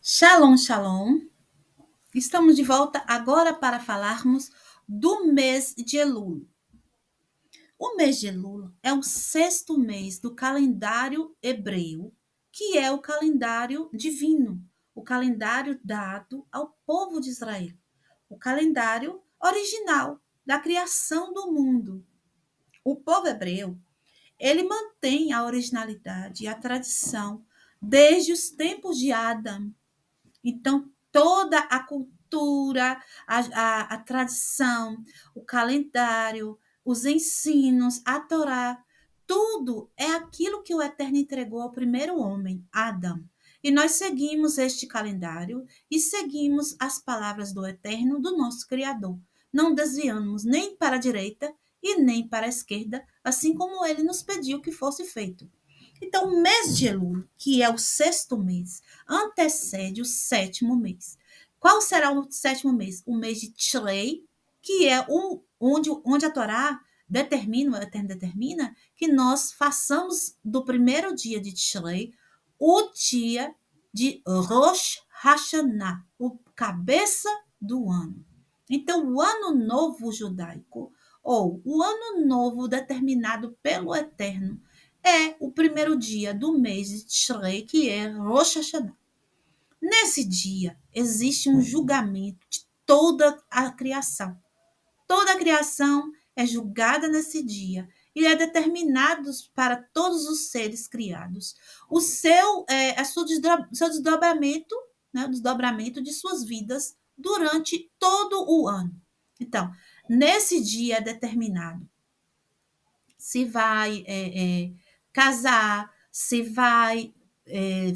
Shalom, shalom. Estamos de volta agora para falarmos do mês de Elul. O mês de Elul é o sexto mês do calendário hebreu, que é o calendário divino, o calendário dado ao povo de Israel, o calendário original da criação do mundo. O povo hebreu, ele mantém a originalidade e a tradição desde os tempos de Adão. Então, toda a cultura, a tradição, o calendário, os ensinos, a Torá, tudo é aquilo que o Eterno entregou ao primeiro homem, Adão. E nós seguimos este calendário e seguimos as palavras do Eterno, do nosso Criador. Não desviamos nem para a direita e nem para a esquerda, assim como ele nos pediu que fosse feito. Então, o mês de Elul, que é o sexto mês, antecede o sétimo mês. Qual será o sétimo mês? O mês de Tishrei, que é onde a Torá determina, o Eterno determina, que nós façamos do primeiro dia de Tishrei o dia de Rosh Hashanah, o cabeça do ano. Então, o ano novo judaico, ou o ano novo determinado pelo Eterno, é o primeiro dia do mês de Tishrei, que é Rosh Hashanah. Nesse dia, existe um julgamento de toda a criação. Toda a criação é julgada nesse dia e é determinado para todos os seres criados seu desdobramento, né, o desdobramento de suas vidas durante todo o ano. Então, nesse dia é determinado se vai casar, se vai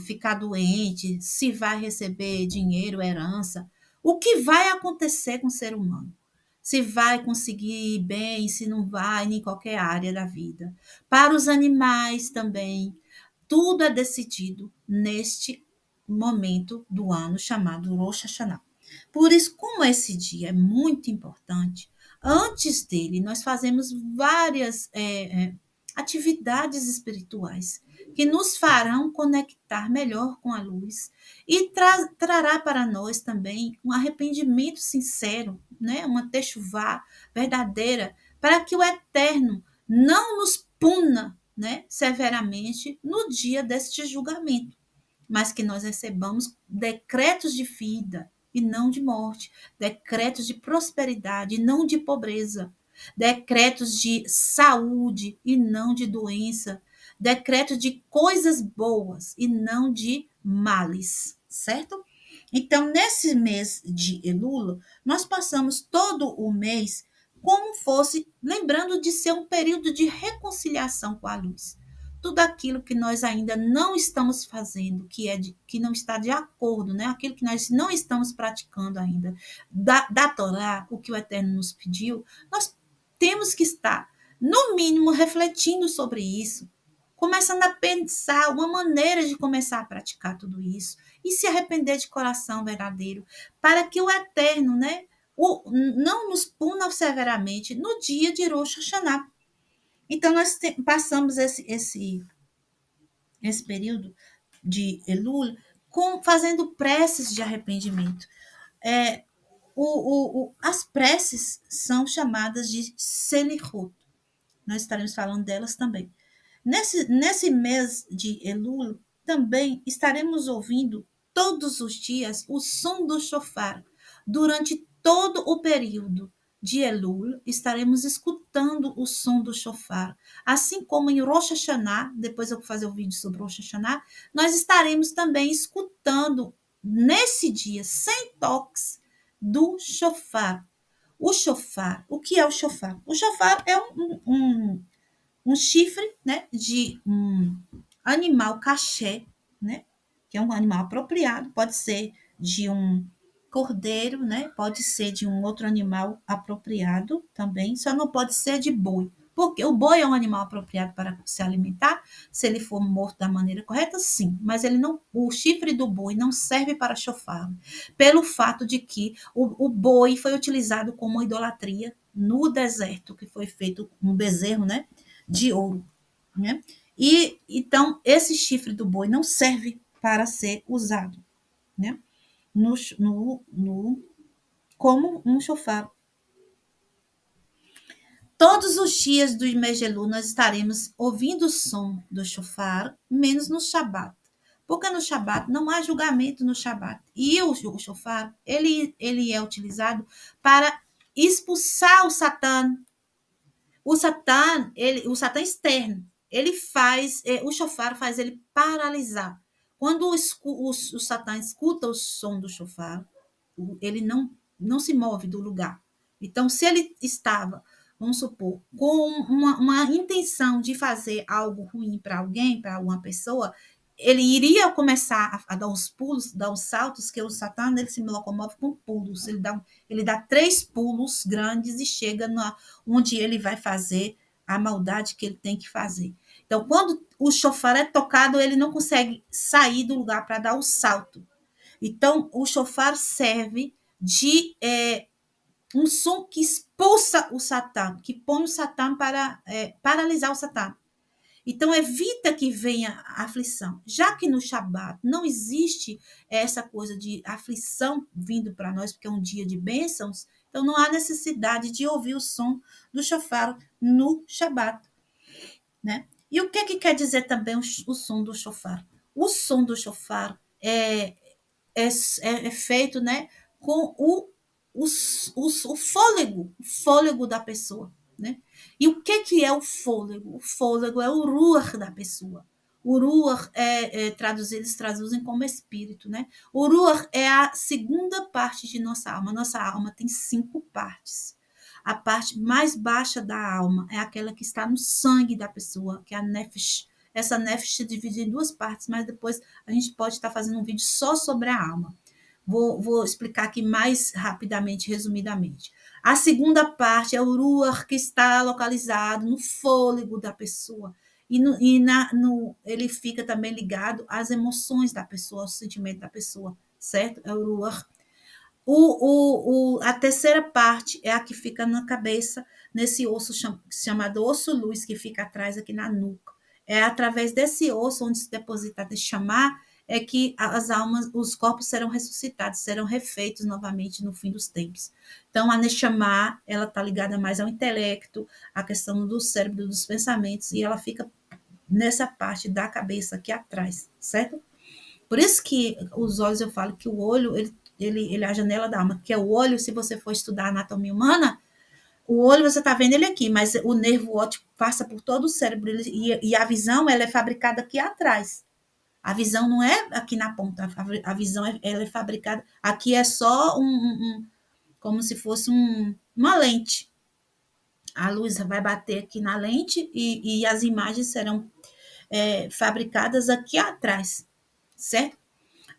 ficar doente, se vai receber dinheiro, herança, o que vai acontecer com o ser humano. Se vai conseguir bem, se não vai, em qualquer área da vida. Para os animais também, tudo é decidido neste momento do ano chamado Rosh Hashanah. Por isso, como esse dia é muito importante, antes dele nós fazemos várias atividades espirituais que nos farão conectar melhor com a luz e trará para nós também um arrependimento sincero, né? Uma techuvá verdadeira, para que o Eterno não nos puna, né, severamente no dia deste julgamento, mas que nós recebamos decretos de vida e não de morte, decretos de prosperidade e não de pobreza, decretos de saúde e não de doença, decretos de coisas boas e não de males, certo? Então, nesse mês de Elul, nós passamos todo o mês como fosse lembrando de ser um período de reconciliação com a luz. Tudo aquilo que nós ainda não estamos fazendo, que não está de acordo, né? Aquilo que nós não estamos praticando ainda, da Torá, o que o Eterno nos pediu, nós temos que estar, no mínimo, refletindo sobre isso, começando a pensar uma maneira de começar a praticar tudo isso e se arrepender de coração verdadeiro, para que o Eterno, né, não nos puna severamente no dia de Rosh Hashanah. Então, nós passamos esse período de Elul fazendo preces de arrependimento. É, as preces são chamadas de Selihut. Nós estaremos falando delas também. Nesse mês de Elul, também estaremos ouvindo todos os dias o som do shofar. Durante todo o período de Elul, estaremos escutando o som do shofar. Assim como em Rosh Hashanah, depois eu vou fazer o vídeo sobre Rosh Hashanah, nós estaremos também escutando nesse dia, sem toques, do shofar. O shofar, o que é o shofar? O shofar é um chifre, né, de um animal caché, né, que é um animal apropriado, pode ser de um cordeiro, né, pode ser de um outro animal apropriado também, só não pode ser de boi, porque o boi é um animal apropriado para se alimentar, se ele for morto da maneira correta, sim, mas ele não, o chifre do boi não serve para chofar, pelo fato de que o boi foi utilizado como idolatria no deserto, que foi feito um bezerro, né, de ouro, né? E então esse chifre do boi não serve para ser usado. né? No, como um chofar. Todos os dias do mês de Elul nós estaremos ouvindo o som do chofar, menos no Shabat. Porque no Shabat não há julgamento no Shabat. E o chofar, ele é utilizado para expulsar o Satã. O Satã externo, ele faz, o chofar faz ele paralisar. Quando o Satã escuta o som do chofar, ele não se move do lugar. Então, se ele estava, vamos supor, com uma intenção de fazer algo ruim para alguém, para uma pessoa, ele iria começar a dar os pulos, dar os saltos, que o Satã ele se locomove com pulos. Ele dá 3 pulos grandes e chega onde ele vai fazer a maldade que ele tem que fazer. Então, quando o chofar é tocado, ele não consegue sair do lugar para dar o salto. Então, o chofar serve de um som que expulsa o Satã, que põe o Satã para paralisar o Satã. Então, evita que venha a aflição. Já que no Shabat não existe essa coisa de aflição vindo para nós, porque é um dia de bênçãos, então não há necessidade de ouvir o som do shofar no Shabat, né? E o que quer dizer também o som do shofar? O som do shofar é feito, né, com o fôlego da pessoa, né? E o que é o fôlego? O fôlego é o ruach da pessoa. O ruach eles traduzem como espírito, né? O ruach é a segunda parte de nossa alma. Nossa alma tem 5 partes. A parte mais baixa da alma é aquela que está no sangue da pessoa, que é a nefesh. Essa nefesh se divide em 2 partes, mas depois a gente pode estar fazendo um vídeo só sobre a alma. Vou explicar aqui mais rapidamente, resumidamente. A segunda parte é o ruach, que está localizado no fôlego da pessoa. Ele fica também ligado às emoções da pessoa, ao sentimento da pessoa, certo? É o ruach. A terceira parte é a que fica na cabeça, nesse osso chamado osso luz, que fica atrás aqui na nuca. É através desse osso, onde se deposita a chamar, é que as almas, os corpos serão ressuscitados, serão refeitos novamente no fim dos tempos. Então, a Neshama, ela está ligada mais ao intelecto, à questão do cérebro, dos pensamentos, e ela fica nessa parte da cabeça aqui atrás, certo? Por isso que os olhos, eu falo que o olho, ele é a janela da alma, que é o olho, se você for estudar a anatomia humana, o olho você está vendo ele aqui, mas o nervo óptico passa por todo o cérebro, e a visão ela é fabricada aqui atrás. A visão não é aqui na ponta, a visão ela é fabricada, aqui é só como se fosse uma lente. A luz vai bater aqui na lente e as imagens serão fabricadas aqui atrás, certo?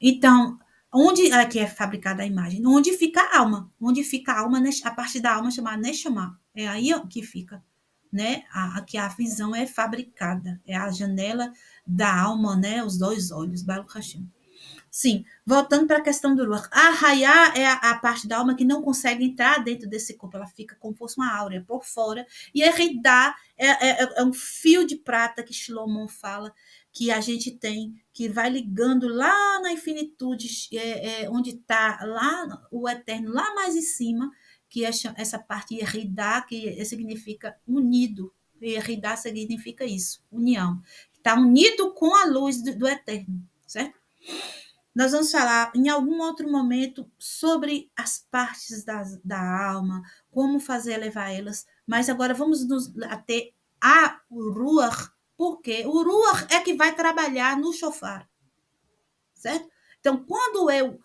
Então, onde aqui é fabricada a imagem? Onde fica a alma? Onde fica a alma, a parte da alma chamada Neshama. É aí que fica, né? Aqui a visão é fabricada, é a janela da alma, né? Os 2 olhos, Baruch Hashem. Sim, voltando para a questão do Ruach. A Hayá é a parte da alma que não consegue entrar dentro desse corpo, ela fica como se fosse uma áurea por fora. E a Ridá é um fio de prata que Shlomo fala, que a gente tem, que vai ligando lá na infinitude, onde está lá o eterno, lá mais em cima, que é essa parte Ridá, que significa unido. E Ridá significa isso, união. Está unido com a luz do eterno, certo? Nós vamos falar em algum outro momento sobre as partes da alma, como fazer levar elas, mas agora vamos nos ater a Ruach, porque o Ruach é que vai trabalhar no shofar, certo? Então, quando eu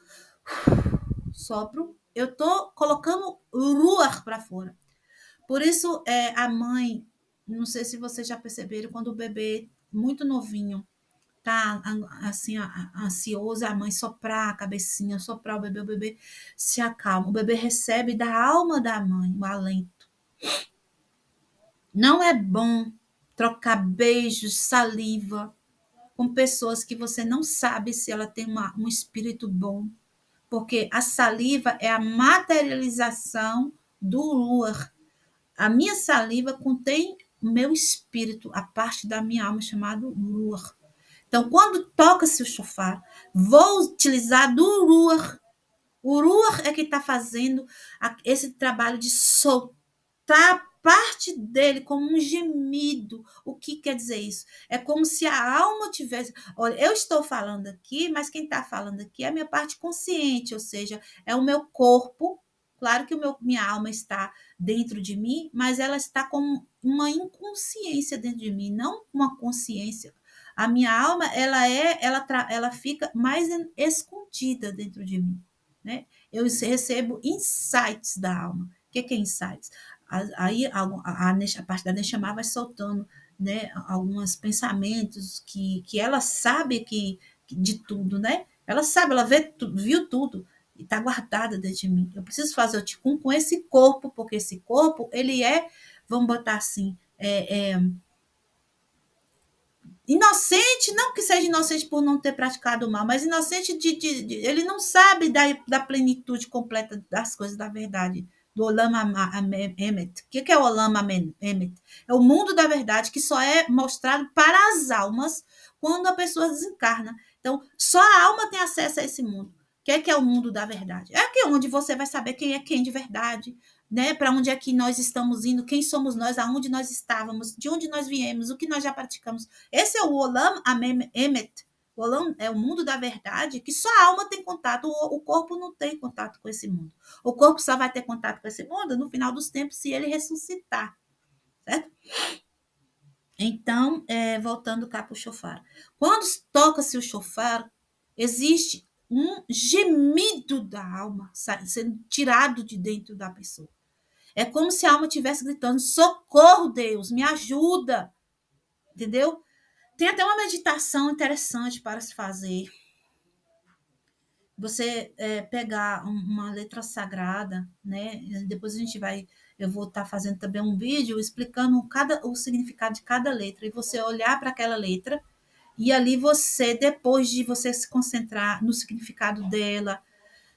sopro, eu estou colocando o Ruach para fora. Por isso, a mãe, não sei se vocês já perceberam, quando o bebê muito novinho tá assim, ansioso, a mãe soprar a cabecinha, soprar o bebê se acalma. O bebê recebe da alma da mãe o alento. Não é bom trocar beijos, saliva com pessoas que você não sabe se ela tem um espírito bom, porque a saliva é a materialização do Ruach. A minha saliva contém o meu espírito, a parte da minha alma chamada Ruach. Então, quando toca-se o chofar, vou utilizar do Ruach. O Ruach é que está fazendo esse trabalho de soltar parte dele como um gemido. O que quer dizer isso? É como se a alma tivesse. Olha, eu estou falando aqui, mas quem está falando aqui é a minha parte consciente, ou seja, é o meu corpo. Claro que minha alma está dentro de mim, mas ela está com uma inconsciência dentro de mim, não uma consciência. A minha alma, ela fica mais escondida dentro de mim, né? Eu recebo insights da alma. O que é insights? Aí a parte da Neshama vai soltando, né, alguns pensamentos que ela sabe de tudo, né? Ela sabe, ela viu tudo e está guardada dentro de mim. Eu preciso fazer o ticum com esse corpo, porque esse corpo, ele vamos botar assim, inocente, não que seja inocente por não ter praticado o mal, mas inocente ele não sabe da plenitude completa das coisas da verdade, do Olam Emet. O que é o Olam Emet? É o mundo da verdade que só é mostrado para as almas quando a pessoa desencarna. Então, só a alma tem acesso a esse mundo. O que é o mundo da verdade? É aqui onde você vai saber quem é quem de verdade, né? Para onde é que nós estamos indo, quem somos nós, aonde nós estávamos, de onde nós viemos, o que nós já praticamos. Esse é o Olam Emet. O Olam é o mundo da verdade, que só a alma tem contato, o corpo não tem contato com esse mundo. O corpo só vai ter contato com esse mundo no final dos tempos, se ele ressuscitar, certo? Então, voltando cá para o chofar. Quando toca-se o chofar, existe um gemido da alma sendo tirado de dentro da pessoa. É como se a alma estivesse gritando: socorro, Deus, me ajuda. Entendeu? Tem até uma meditação interessante para se fazer. Você pegar uma letra sagrada, né? Depois eu vou estar fazendo também um vídeo explicando o significado de cada letra. E você olhar para aquela letra e ali depois de você se concentrar no significado dela,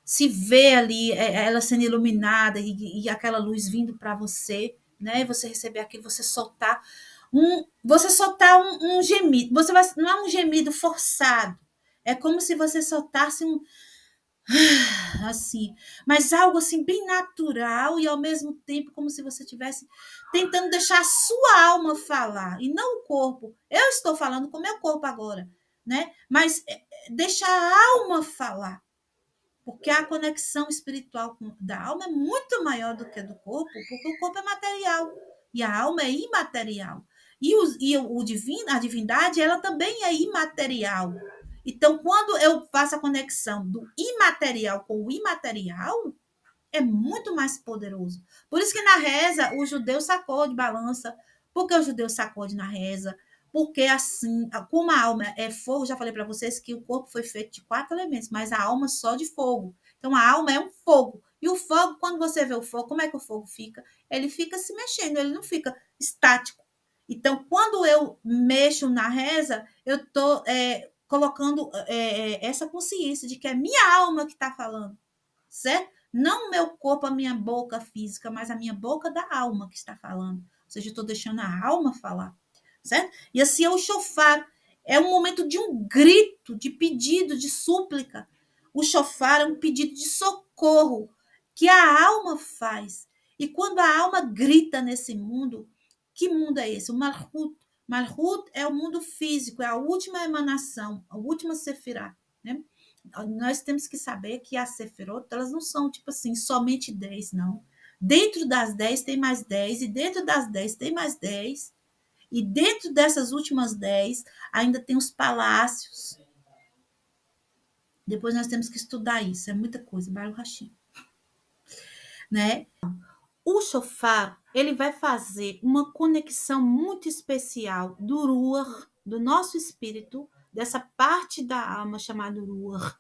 se vê ali ela sendo iluminada e aquela luz vindo para você, né? Você receber aquilo, você soltar um gemido. Não é um gemido forçado. É como se você soltasse assim, mas algo assim bem natural e ao mesmo tempo como se você estivesse tentando deixar a sua alma falar e não o corpo. Eu estou falando com o meu corpo agora, né? Mas deixar a alma falar. Porque a conexão espiritual da alma é muito maior do que a do corpo, porque o corpo é material e a alma é imaterial. E o divino, a divindade, ela também é imaterial. Então, quando eu faço a conexão do imaterial com o imaterial, é muito mais poderoso. Por isso que na reza o judeu sacode balança. Por que o judeu sacode na reza? Porque assim, como a alma é fogo, já falei para vocês que o corpo foi feito de 4 elementos, mas a alma só de fogo. Então a alma é um fogo. E o fogo, quando você vê o fogo, como é que o fogo fica? Ele fica se mexendo, ele não fica estático. Então, quando eu mexo na reza, eu estou colocando essa consciência de que é minha alma que está falando, certo? Não o meu corpo, a minha boca física, mas a minha boca da alma que está falando. Ou seja, eu estou deixando a alma falar, certo? E assim é o chofar. É um momento de um grito, de pedido, de súplica. O chofar é um pedido de socorro que a alma faz. E quando a alma grita nesse mundo, que mundo é esse? O Malhut. Malhut é o mundo físico, é a última emanação, a última sefirá, né? Nós temos que saber que as sefirot, elas não são, tipo assim, somente 10, não. Dentro das 10 tem mais 10, e dentro das 10 tem mais 10, e dentro dessas últimas 10 ainda tem os palácios. Depois nós temos que estudar isso, é muita coisa, Baruch Hashem, né? O shofar, ele vai fazer uma conexão muito especial do Ruach, do nosso espírito, dessa parte da alma chamada Ruach,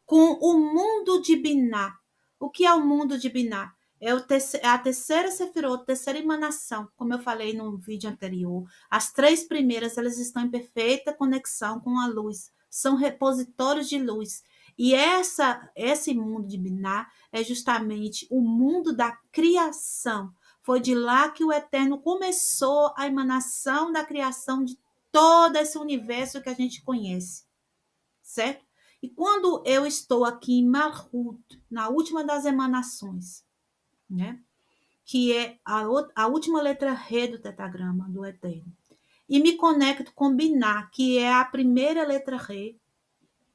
com o mundo de Biná. O que é o mundo de Biná? É a terceira sefirot, terceira emanação, como eu falei no vídeo anterior. As 3 primeiras, elas estão em perfeita conexão com a luz, são repositórios de luz. E esse mundo de Biná é justamente o mundo da criação. Foi de lá que o Eterno começou a emanação da criação de todo esse universo que a gente conhece, certo? E quando eu estou aqui em Malhut, na última das emanações, né? Que é a última letra Re do tetagrama do Eterno, e me conecto com Binah, que é a primeira letra Re,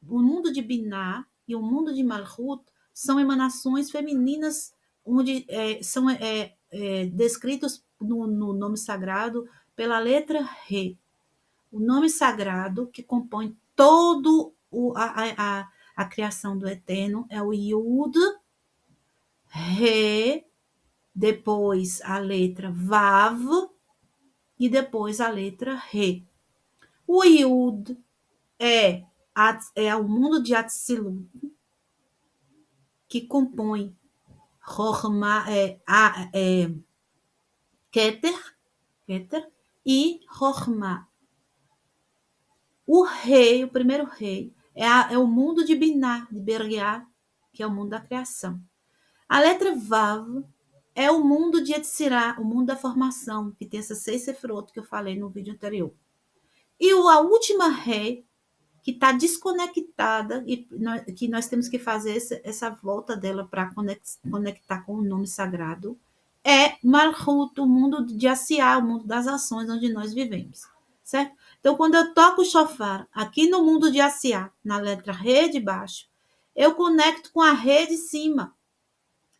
o mundo de Binah e o mundo de Malhut são emanações femininas, onde são descritos no nome sagrado pela letra Re. O nome sagrado que compõe todo a criação do Eterno é o Yud, Re, depois a letra Vav e depois a letra Re. O Yud é o mundo de Atzilut, que compõe Rohma, Keter, Keter e Rohma. O rei, o primeiro rei, é o mundo de Binah, de Beriah, que é o mundo da criação. A letra Vav é o mundo de Yetzirah, o mundo da formação, que tem essas 6 sefirot que eu falei no vídeo anterior. E a última rei, que está desconectada, e que nós temos que fazer essa volta dela para conectar com o nome sagrado, é Malhut, o mundo de Asiá, o mundo das ações onde nós vivemos, certo? Então, quando eu toco o shofar aqui no mundo de Asiá, na letra Re de baixo, eu conecto com a Re de cima,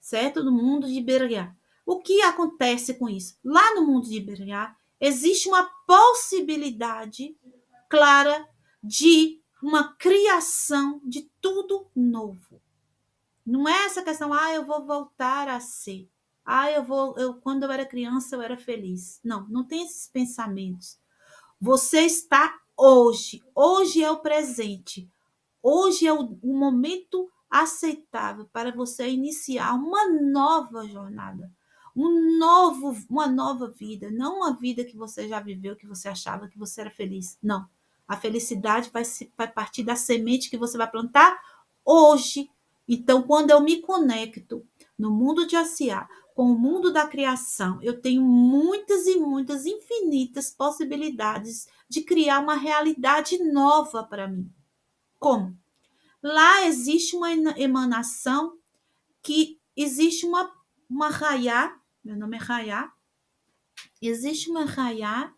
certo? Do mundo de Beriah. O que acontece com isso? Lá no mundo de Beriah, existe uma possibilidade clara de uma criação de tudo novo. Não é essa questão, eu vou voltar a ser. Quando eu era criança, eu era feliz. Não, não tem esses pensamentos. Você está hoje. Hoje é o presente. Hoje é o momento aceitável para você iniciar uma nova jornada. Uma nova vida. Não uma vida que você já viveu, que você achava que você era feliz. Não. A felicidade vai partir da semente que você vai plantar hoje. Então, quando eu me conecto no mundo de Asiá, com o mundo da criação, eu tenho muitas e muitas infinitas possibilidades de criar uma realidade nova para mim. Como? Lá existe uma emanação que existe uma raiá, meu nome é Raiá, existe uma raiá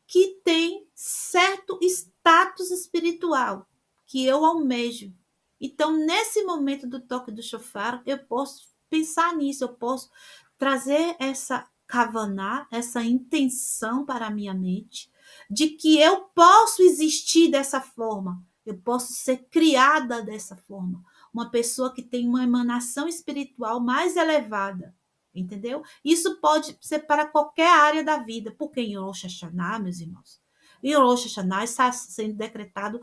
que tem certo status espiritual que eu almejo. Então, nesse momento do toque do shofar, eu posso pensar nisso, eu posso trazer essa kavaná, essa intenção para a minha mente, de que eu posso existir dessa forma, eu posso ser criada dessa forma. Uma pessoa que tem uma emanação espiritual mais elevada, entendeu? Isso pode ser para qualquer área da vida, porque em Rosh Hashanah, meus irmãos, em Rosh Hashanah está sendo decretado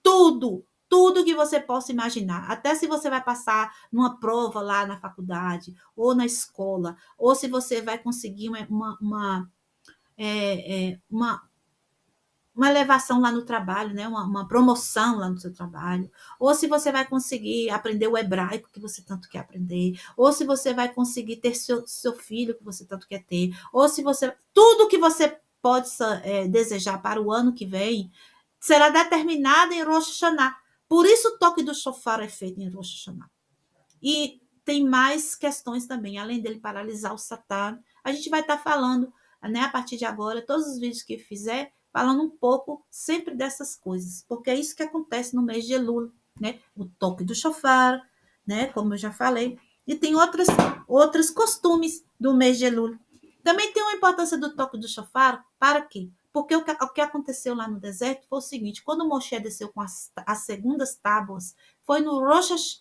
tudo que você possa imaginar. Até se você vai passar numa prova lá na faculdade, ou na escola, ou se você vai conseguir uma elevação lá no trabalho, né? uma promoção lá no seu trabalho, ou se você vai conseguir aprender o hebraico que você tanto quer aprender, ou se você vai conseguir ter seu filho que você tanto quer ter, ou se você... Tudo que você pode desejar para o ano que vem será determinado em Rosh Hashanah. Por isso o toque do shofar é feito em Rosh Hashanah. E tem mais questões também, além dele paralisar o Satan. A gente vai estar falando, né, a partir de agora, todos os vídeos que fizer, falando um pouco sempre dessas coisas, porque é isso que acontece no mês de Elul, né? O toque do shofar, né, como eu já falei, e tem outros costumes do mês de Elul. Também tem uma importância do toque do shofar, para quê? Porque o que aconteceu lá no deserto foi o seguinte, quando Moshe desceu com as segundas tábuas, foi no Rosh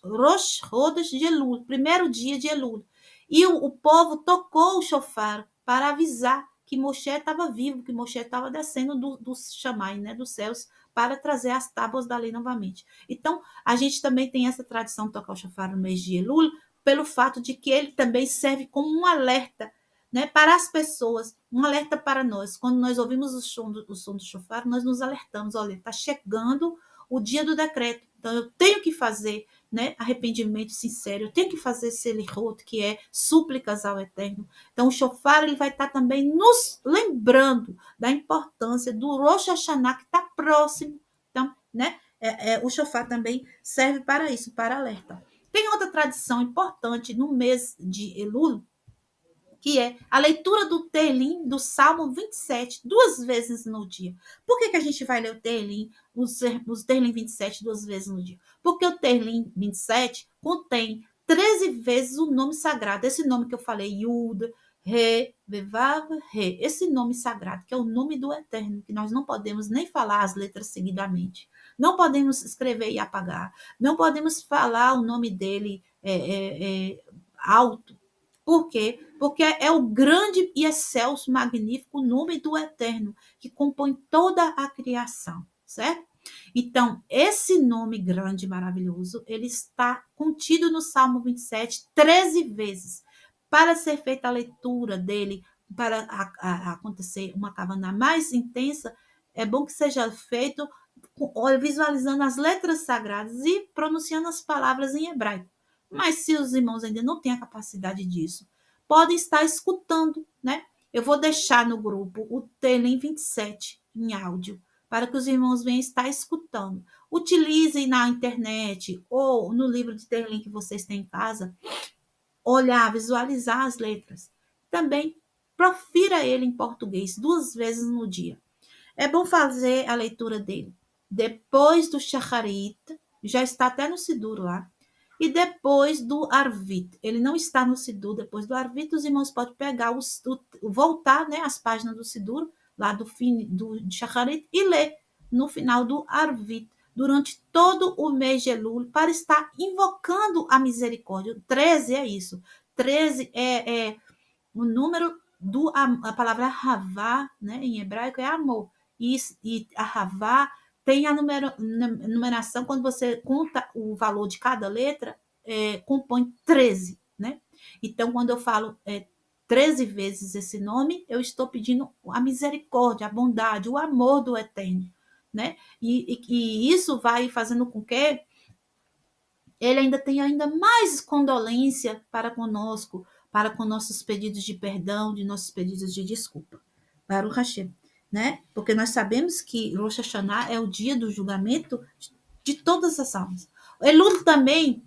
Chodesh de Elul, primeiro dia de Elul. E o povo tocou o shofar para avisar que Moshe estava vivo, que Moshe estava descendo do Shammai, né, dos céus, para trazer as tábuas da lei novamente. Então, a gente também tem essa tradição de tocar o shofar no mês de Elul, pelo fato de que ele também serve como um alerta, né, para as pessoas, um alerta para nós. Quando nós ouvimos o som do shofar, nós nos alertamos, olha, está chegando o dia do decreto. Então, eu tenho que fazer, né, arrependimento sincero, eu tenho que fazer selihot, que é súplicas ao Eterno. Então, o shofar ele vai estar também nos lembrando da importância do Rosh Hashanah, que está próximo. Então, né, o shofar também serve para isso, para alerta. Tem outra tradição importante no mês de Elul, que é a leitura do Tehillim, do Salmo 27, duas vezes no dia. Por que a gente vai ler o Tehillim, os Tehillim 27 duas vezes no dia? Porque o Tehillim 27 contém 13 vezes o nome sagrado, esse nome que eu falei, Yud, Re, Bevav, Re, esse nome sagrado, que é o nome do Eterno, que nós não podemos nem falar as letras seguidamente, não podemos escrever e apagar, não podemos falar o nome dele alto. Por quê? Porque é o grande e excelso, magnífico nome do Eterno, que compõe toda a criação, certo? Então, esse nome grande e maravilhoso, ele está contido no Salmo 27, 13 vezes. Para ser feita a leitura dele, para acontecer uma kavaná mais intensa, é bom que seja feito visualizando as letras sagradas e pronunciando as palavras em hebraico. Mas se os irmãos ainda não têm a capacidade disso, podem estar escutando, né? Eu vou deixar no grupo o Tehillim 27 em áudio, para que os irmãos venham estar escutando. Utilizem na internet ou no livro de Tehillim que vocês têm em casa, olhar, visualizar as letras. Também profira ele em português duas vezes no dia. É bom fazer a leitura dele depois do Shacharit, já está até no Sidur lá, e depois do Arvit. Ele não está no Sidur, depois do Arvit, os irmãos podem pegar, voltar, né, as páginas do Sidur, lá do fim do Shacharit, e ler no final do Arvit, durante todo o mês de Elul, para estar invocando a misericórdia. 13 é isso. 13 é o número a palavra Havá, né, em hebraico, é amor. E a Havá tem a numeração, quando você conta o valor de cada letra, compõe 13, né? Então, quando eu falo 13 vezes esse nome, eu estou pedindo a misericórdia, a bondade, o amor do Eterno, né? E isso vai fazendo com que ele ainda tem ainda mais condolência para conosco, para com nossos pedidos de perdão, de nossos pedidos de desculpa. Baruch Hashem, né? Porque nós sabemos que Rosh Hashanah é o dia do julgamento de todas as almas. Elul também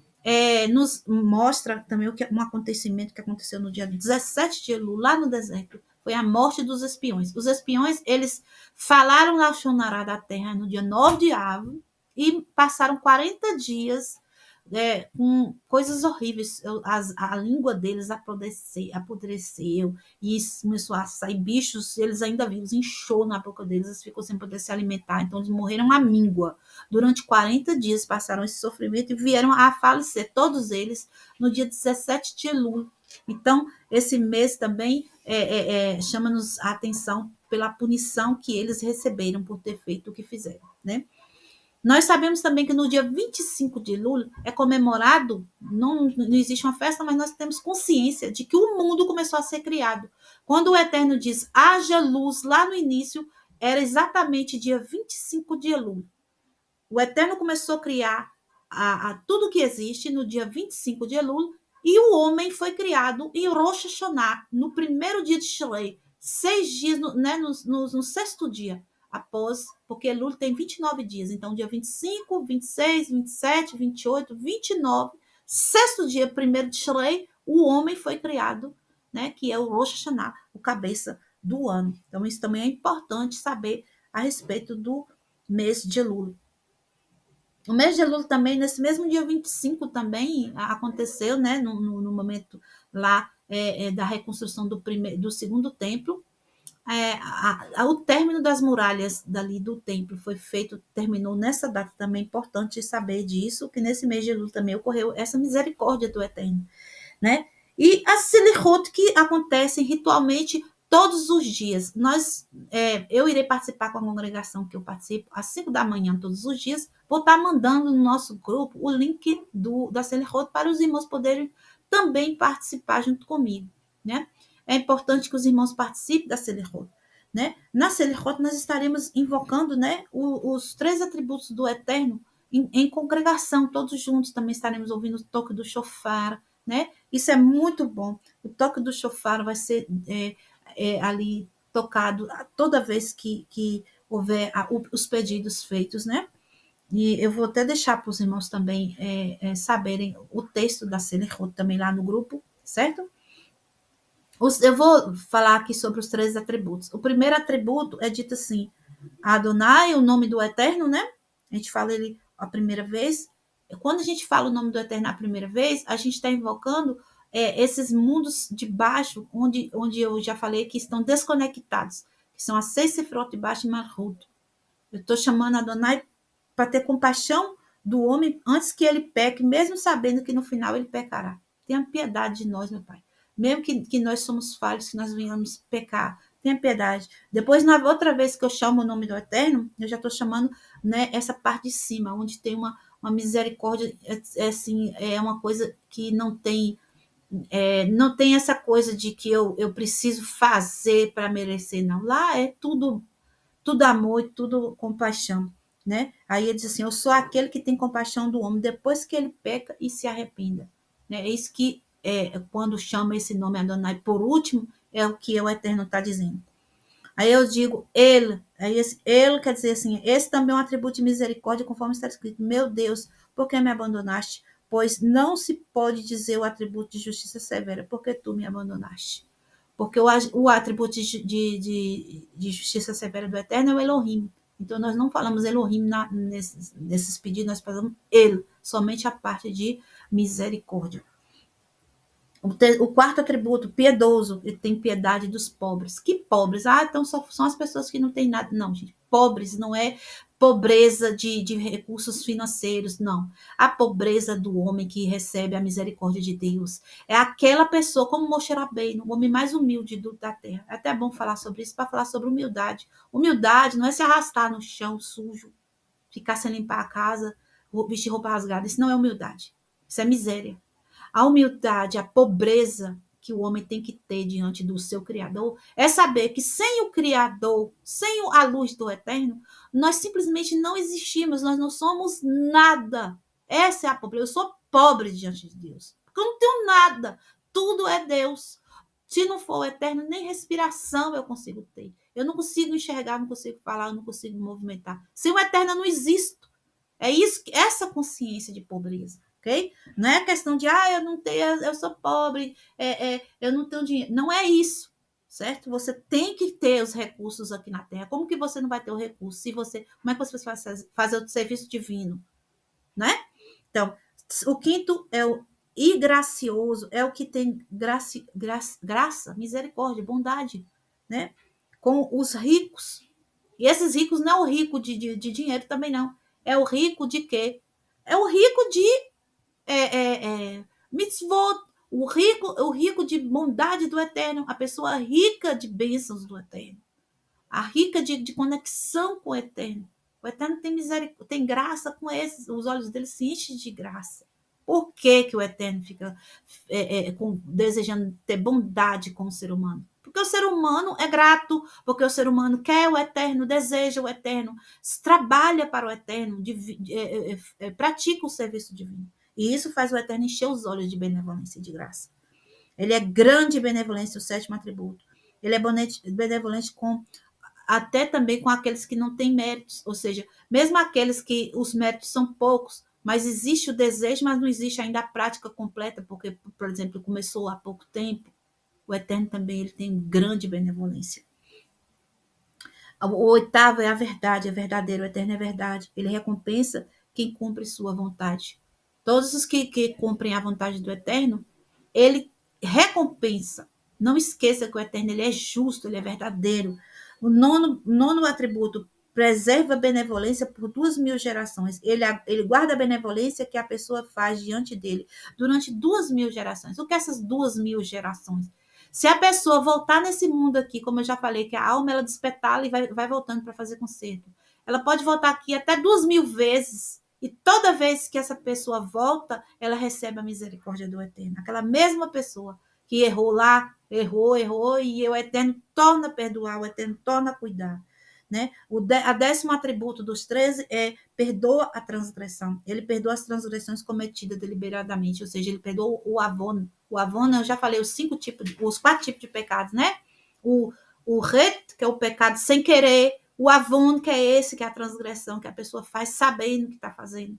nos mostra também um acontecimento que aconteceu no dia 17 de Elul, lá no deserto. Foi a morte dos espiões. Os espiões, eles falaram na Shonará da terra no dia 9 de Av e passaram 40 dias com coisas horríveis. A língua deles apodreceu e começou a sair bichos, eles ainda vivos, inchou na boca deles, eles ficou sem poder se alimentar, então eles morreram à míngua. Durante 40 dias passaram esse sofrimento e vieram a falecer, todos eles, no dia 17 de Elul. Então, esse mês também chama-nos a atenção pela punição que eles receberam por ter feito o que fizeram, né? Nós sabemos também que no dia 25 de Elul é comemorado, não existe uma festa, mas nós temos consciência de que o mundo começou a ser criado. Quando o Eterno diz haja luz lá no início, era exatamente dia 25 de Elul. O Eterno começou a criar a tudo que existe no dia 25 de Elul, e o homem foi criado em Rosh Hashanah, no primeiro dia de Shrei, 6 dias, no sexto dia, após, porque Elul tem 29 dias, então dia 25, 26, 27, 28, 29, sexto dia, primeiro de Shrei, o homem foi criado, né, que é o Rosh Hashanah, o cabeça do ano. Então isso também é importante saber a respeito do mês de Elul. O mês de Elul também, nesse mesmo dia 25 também, aconteceu, né, no momento lá da reconstrução do segundo templo, o término das muralhas dali do templo foi feito, terminou nessa data também, é importante saber disso, que nesse mês de Elul também ocorreu essa misericórdia do Eterno, né? E as Selihot que acontecem ritualmente todos os dias. Eu irei participar com a congregação que eu participo às 5 da manhã todos os dias. Vou estar mandando no nosso grupo o link da Selihot para os irmãos poderem também participar junto comigo, né? É importante que os irmãos participem da Selihot. né? Na Selechot nós estaremos invocando, né, os 3 atributos do Eterno em congregação, todos juntos. Também estaremos ouvindo o toque do shofar, né? Isso é muito bom. O toque do shofar vai ser ali tocado toda vez que houver os pedidos feitos, né? E eu vou até deixar para os irmãos também saberem o texto da Selechot também lá no grupo, certo? Eu vou falar aqui sobre os 3 atributos. O primeiro atributo é dito assim: Adonai, o nome do Eterno, né? A gente fala ele a primeira vez. Quando a gente fala o nome do Eterno a primeira vez, a gente está invocando esses mundos de baixo, onde eu já falei que estão desconectados, que são as 6 Sefirot de baixo e Malhut. Eu estou chamando Adonai para ter compaixão do homem antes que ele peque, mesmo sabendo que no final ele pecará. Tenha piedade de nós, meu Pai. Mesmo que nós somos falhos, que nós venhamos pecar, tenha piedade. Depois, na outra vez que eu chamo o nome do Eterno, eu já estou chamando, né, essa parte de cima, onde tem uma misericórdia, assim, é uma coisa que não tem essa coisa de que eu preciso fazer para merecer, não. Lá é tudo amor e tudo compaixão, né? Aí ele diz assim: eu sou aquele que tem compaixão do homem depois que ele peca e se arrependa. Né? É isso que quando chama esse nome Adonai por último, é o que o Eterno está dizendo. Aí eu digo ele, aí ele quer dizer assim: esse também é um atributo de misericórdia, conforme está escrito: meu Deus, por que me abandonaste? Pois não se pode dizer o atributo de justiça severa, porque tu me abandonaste. Porque o atributo de justiça severa do Eterno é o Elohim. Então, nós não falamos Elohim nesses pedidos, nós falamos ele, somente a parte de misericórdia. O quarto atributo, piedoso, ele tem piedade dos pobres. Que pobres? Então são as pessoas que não têm nada. Não, gente. Pobres não é pobreza de recursos financeiros, não. A pobreza do homem que recebe a misericórdia de Deus. É aquela pessoa, como Moshe Rabbeinu, o homem mais humilde da terra. É até bom falar sobre isso, para falar sobre humildade. Humildade não é se arrastar no chão sujo, ficar sem limpar a casa, vestir roupa rasgada. Isso não é humildade. Isso é miséria. A humildade, a pobreza que o homem tem que ter diante do seu Criador é saber que sem o Criador, sem a luz do Eterno, nós simplesmente não existimos, nós não somos nada. Essa é a pobreza. Eu sou pobre diante de Deus, porque eu não tenho nada. Tudo é Deus. Se não for o Eterno, nem respiração eu consigo ter. Eu não consigo enxergar, não consigo falar, eu não consigo me movimentar. Sem o Eterno eu não existo. É isso, essa consciência de pobreza. Okay? Não é questão de, eu não tenho, eu sou pobre, eu não tenho dinheiro. Não é isso, certo? Você tem que ter os recursos aqui na Terra. Como que você não vai ter o recurso? Como é que você vai fazer o serviço divino, né? Então, o quinto é o igracioso, é o que tem graça, misericórdia, bondade, né? Com os ricos. E esses ricos não é o rico de dinheiro também, não. É o rico de quê? É o rico de mitzvot, o rico de bondade do Eterno, a pessoa rica de bênçãos do Eterno, a rica de conexão com o Eterno. O Eterno tem misericórdia, tem graça com esses, os olhos dele se enchem de graça. Por que o Eterno fica desejando ter bondade com o ser humano? Porque o ser humano é grato, porque o ser humano quer o Eterno, deseja o Eterno, trabalha para o Eterno, pratica o serviço divino. E isso faz o Eterno encher os olhos de benevolência e de graça. Ele é grande benevolência, o sétimo atributo. Ele é benevolente até também com aqueles que não têm méritos, ou seja, mesmo aqueles que os méritos são poucos, mas existe o desejo, mas não existe ainda a prática completa, porque, por exemplo, começou há pouco tempo. O Eterno também ele tem grande benevolência. O oitavo é a verdade, é verdadeiro, o Eterno é verdade. Ele recompensa quem cumpre sua vontade. Todos os que cumprem a vontade do Eterno, ele recompensa. Não esqueça que o Eterno ele é justo, ele é verdadeiro. O nono atributo, preserva a benevolência por 2000 gerações. Ele guarda a benevolência que a pessoa faz diante dele durante 2000 gerações. O que é essas 2000 gerações? Se a pessoa voltar nesse mundo aqui, como eu já falei, que a alma ela despetala e vai voltando para fazer conserto, ela pode voltar aqui até 2000 vezes. E toda vez que essa pessoa volta, ela recebe a misericórdia do Eterno. Aquela mesma pessoa que errou lá, errou, e o Eterno torna a perdoar, o Eterno torna a cuidar. Né? A 10º atributo dos 13 é perdoa a transgressão. Ele perdoa as transgressões cometidas deliberadamente, ou seja, ele perdoa o avon. O avon, eu já falei os 4 tipos de pecados, né? O ret, que é o pecado sem querer, o avon, que é esse, que é a transgressão, que a pessoa faz sabendo que está fazendo.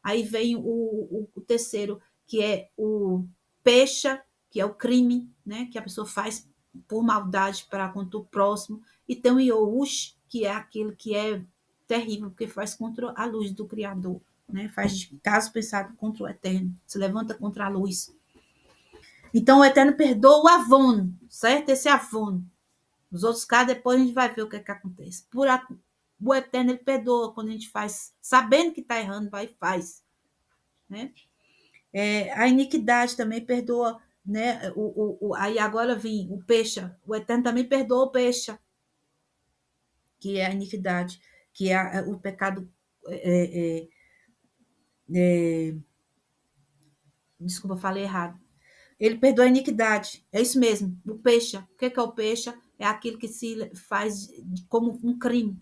Aí vem o terceiro, que é o pecha, que é o crime, né? Que a pessoa faz por maldade para contra o próximo. E tem o Yoush, que é aquilo que é terrível, porque faz contra a luz do Criador, né? Faz de caso pensado contra o Eterno, se levanta contra a luz. Então o Eterno perdoa o Avon, certo? Esse Avon. Os outros casos, depois a gente vai ver o que acontece. O Eterno, ele perdoa quando a gente faz, sabendo que está errando, vai e faz. Né? A iniquidade também perdoa, né? Aí agora vem o peixe, o Eterno também perdoa o peixe, que é a iniquidade, que é o pecado. Desculpa, falei errado. Ele perdoa a iniquidade. É isso mesmo. O peixe. O que é o peixe? É aquilo que se faz como um crime,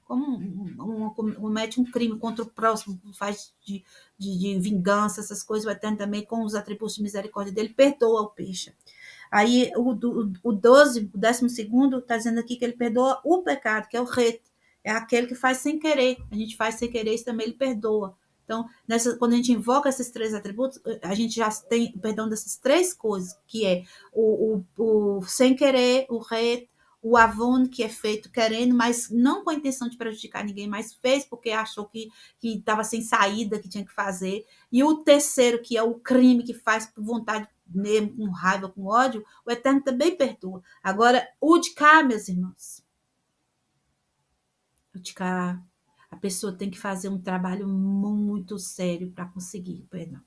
comete um crime contra o próximo, faz de vingança, essas coisas. O Eterno também, com os atributos de misericórdia dele, perdoa o peixe. Aí o 12, o 12º, está dizendo aqui que ele perdoa o pecado, que é o reto. É aquele que faz sem querer. A gente faz sem querer, isso também ele perdoa. Então, quando a gente invoca esses 3 atributos, a gente já tem o perdão dessas 3 coisas, que é o sem querer, o reto, o avon, que é feito querendo, mas não com a intenção de prejudicar ninguém, mas fez porque achou que estava sem saída, que tinha que fazer. E o terceiro, que é o crime, que faz por vontade mesmo, com raiva, com ódio, o Eterno também perdoa. Agora, o de cá, meus irmãos, o de cá, a pessoa tem que fazer um trabalho muito sério para conseguir o perdão.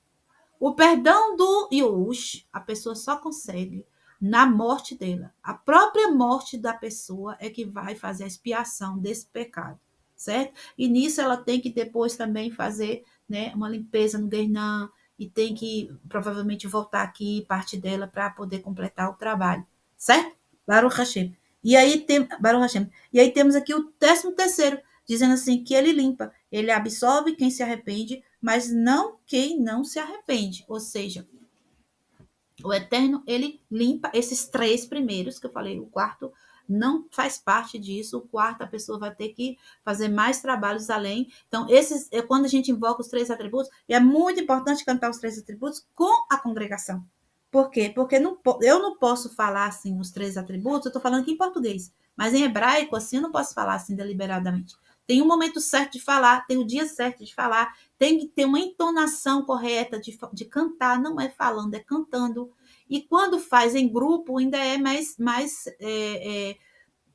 O perdão do Yush, a pessoa só consegue na morte dela. A própria morte da pessoa é que vai fazer a expiação desse pecado, certo? E nisso ela tem que depois também fazer, né, uma limpeza no Guernã, e tem que provavelmente voltar aqui, parte dela, para poder completar o trabalho, certo? Baruch Hashem. Baruch Hashem. E aí temos aqui o 13º, dizendo assim, que ele limpa, ele absolve quem se arrepende, mas não quem não se arrepende. Ou seja, o Eterno, ele limpa esses 3 primeiros, que eu falei, o quarto não faz parte disso, o quarto a pessoa vai ter que fazer mais trabalhos além. Então, quando a gente invoca os 3 atributos, é muito importante cantar os 3 atributos com a congregação. Por quê? Porque eu não posso falar assim os 3 atributos, eu estou falando aqui em português, mas em hebraico, assim, eu não posso falar assim deliberadamente. Tem um momento certo de falar, tem o dia certo de falar, tem que ter uma entonação correta de cantar, não é falando, é cantando. E quando faz em grupo, ainda é mais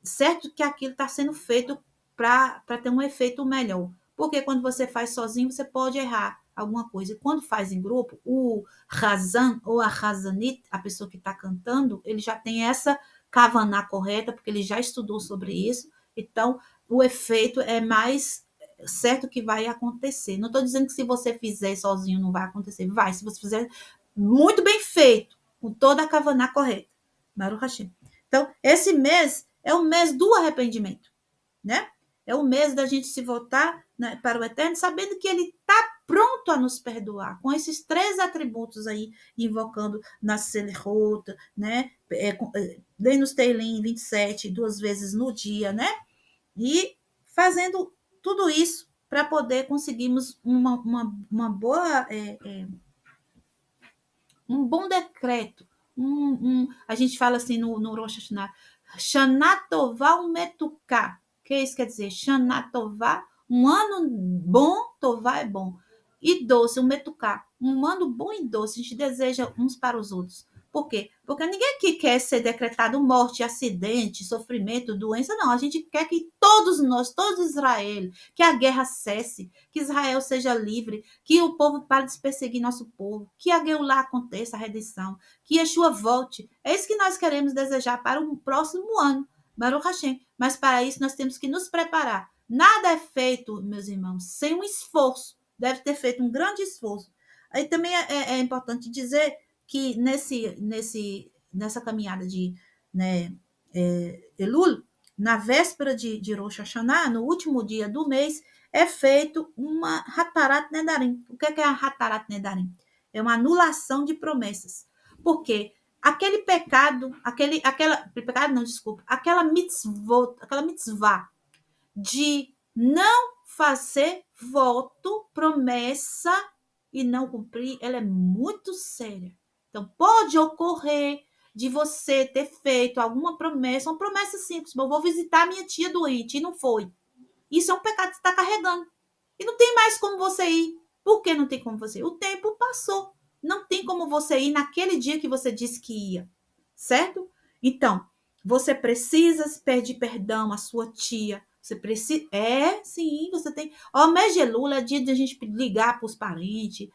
certo que aquilo está sendo feito para ter um efeito melhor. Porque quando você faz sozinho, você pode errar alguma coisa. E quando faz em grupo, o Razan ou a Razanit, a pessoa que está cantando, ele já tem essa kavaná correta, porque ele já estudou sobre isso. Então, o efeito é mais certo que vai acontecer. Não estou dizendo que se você fizer sozinho não vai acontecer. Vai, se você fizer muito bem feito, com toda a kavaná correta. Baruch Hashem. Então, esse mês é o mês do arrependimento, né? É o mês da gente se voltar, né, para o Eterno, sabendo que ele está pronto a nos perdoar, com esses 3 atributos aí, invocando na Selechot, né? Vem nos Teilim 27, 2 vezes no dia, né? E fazendo tudo isso para poder conseguirmos uma boa, um bom decreto. A gente fala assim no Rosh Hashanah, Shana Tová Umetuká. O que isso quer dizer? Shana Tová, um ano bom, Tová é bom. E doce, Umetuká, um ano bom e doce. A gente deseja uns para os outros. Por quê? Porque ninguém aqui quer ser decretado morte, acidente, sofrimento, doença, não. A gente quer que todos nós, todo Israel, que a guerra cesse, que Israel seja livre, que o povo pare de perseguir nosso povo, que a Geulah aconteça, a redenção, que Yeshua volte. É isso que nós queremos desejar para o próximo ano, Baruch Hashem. Mas para isso nós temos que nos preparar. Nada é feito, meus irmãos, sem um esforço. Deve ter feito um grande esforço. Aí também é importante dizer que nessa caminhada de, né, Elul, na véspera de Rosh Hashanah, no último dia do mês, é feito uma Hatarat Nedarim. O que é a Hatarat Nedarim? É uma anulação de promessas. Por quê? Aquele pecado, pecado não, desculpa, aquela mitzvah de não fazer voto, promessa e não cumprir, ela é muito séria. Então, pode ocorrer de você ter feito alguma promessa, uma promessa simples, eu vou visitar minha tia doente, e não foi. Isso é um pecado que você está carregando. E não tem mais como você ir. Por que não tem como você ir? O tempo passou. Não tem como você ir naquele dia que você disse que ia. Certo? Então, você precisa pedir perdão à sua tia. Você precisa. Sim, você tem. Ó, mês de Lula é dia de a gente ligar para os parentes,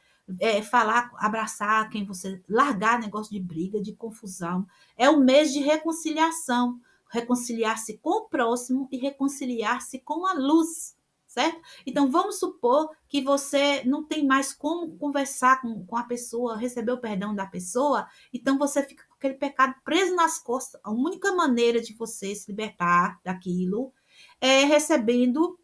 falar, abraçar quem você. Largar negócio de briga, de confusão. É o mês de reconciliação. Reconciliar-se com o próximo e reconciliar-se com a luz, certo? Então, vamos supor que você não tem mais como conversar com a pessoa, receber o perdão da pessoa, então você fica com aquele pecado preso nas costas. A única maneira de você se libertar daquilo é recebendo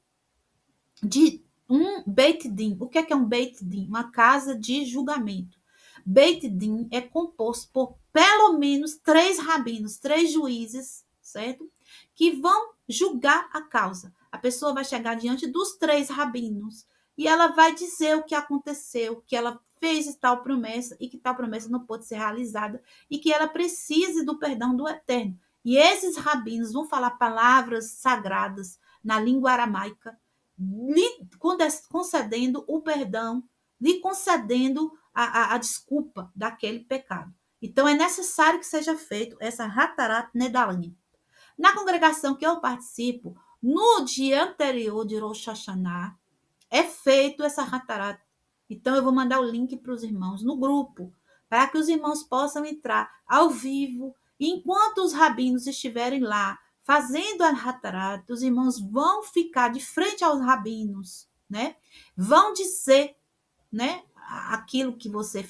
de um Beit Din. O que é um Beit Din? Uma casa de julgamento. Beit Din é composto por pelo menos 3 rabinos, 3 juízes, certo? Que vão julgar a causa. A pessoa vai chegar diante dos 3 rabinos e ela vai dizer o que aconteceu, que ela fez tal promessa e que tal promessa não pode ser realizada e que ela precise do perdão do Eterno. E esses rabinos vão falar palavras sagradas na língua aramaica, lhe concedendo o perdão, lhe concedendo a desculpa daquele pecado. Então, é necessário que seja feito essa Hatarat Nedarim. Na congregação que eu participo, no dia anterior de Rosh Hashanah, é feito essa Hatarat. Então, eu vou mandar o link para os irmãos no grupo, para que os irmãos possam entrar ao vivo. E enquanto os rabinos estiverem lá fazendo a Hatarat, os irmãos vão ficar de frente aos rabinos, né? Vão dizer, né, aquilo que você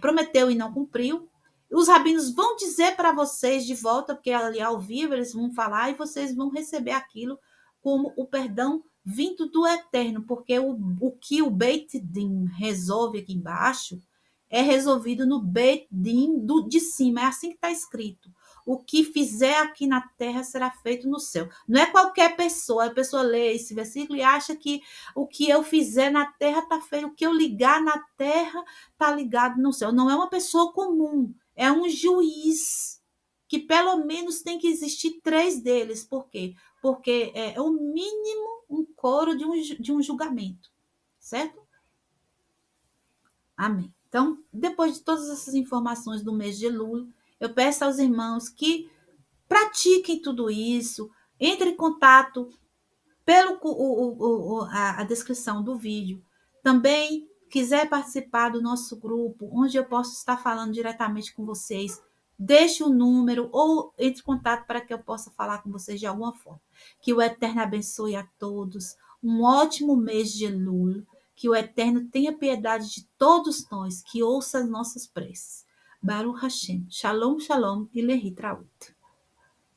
prometeu e não cumpriu. Os rabinos vão dizer para vocês de volta, porque ali ao vivo eles vão falar e vocês vão receber aquilo como o perdão vindo do Eterno, porque o que o Beit Din resolve aqui embaixo é resolvido no Beit Din de cima, é assim que está escrito. O que fizer aqui na terra será feito no céu. Não é qualquer pessoa, a pessoa lê esse versículo e acha que o que eu fizer na terra está feito, o que eu ligar na terra está ligado no céu. Não é uma pessoa comum, é um juiz, que pelo menos tem que existir 3 deles. Por quê? Porque é o mínimo um coro de um julgamento, certo? Amém. Então, depois de todas essas informações do mês de Elul, eu peço aos irmãos que pratiquem tudo isso, entrem em contato pelo a descrição do vídeo. Também quiser participar do nosso grupo, onde eu posso estar falando diretamente com vocês, deixe o número ou entre em contato para que eu possa falar com vocês de alguma forma. Que o Eterno abençoe a todos. Um ótimo mês de Elul. Que o Eterno tenha piedade de todos nós, que ouça as nossas preces. Baruch Hashem. Shalom, shalom e Lehi Traut.